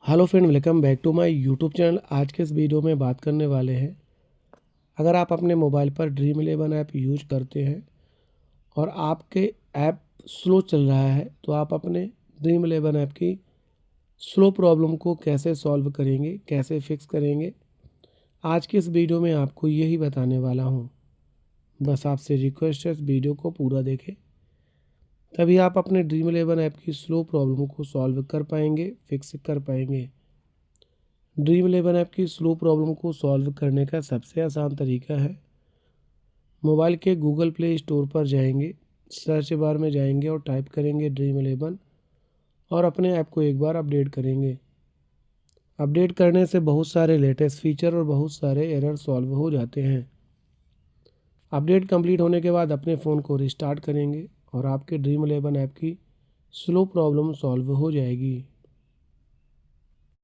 Hello friend, welcome back to my YouTube channel. आज के इस वीडियो में बात करने वाले हैं, अगर आप अपने मोबाइल पर ड्रीम इलेवन ऐप यूज करते हैं और आपके ऐप स्लो चल रहा है तो आप अपने ड्रीम इलेवन ऐप की स्लो प्रॉब्लम को कैसे सॉल्व करेंगे, कैसे फिक्स करेंगे। आज के इस वीडियो में आपको यही बताने वाला हूँ। बस आपसे रिक्वेस्ट है, इस वीडियो को पूरा देखें, तभी आप अपने ड्रीम इलेवन ऐप की स्लो प्रॉब्लम को सॉल्व कर पाएंगे, फिक्स कर पाएंगे। ड्रीम इलेवन ऐप की स्लो प्रॉब्लम को सॉल्व करने का सबसे आसान तरीका है, मोबाइल के गूगल प्ले स्टोर पर जाएंगे, सर्च बार में जाएंगे और टाइप करेंगे ड्रीम इलेवन और अपने ऐप को एक बार अपडेट करेंगे। अपडेट करने से बहुत सारे लेटेस्ट फीचर और बहुत सारे एरर सॉल्व हो जाते हैं। अपडेट कंप्लीट होने के बाद अपने फ़ोन को रिस्टार्ट करेंगे और आपके ड्रीम इलेवन ऐप की स्लो प्रॉब्लम सॉल्व हो जाएगी।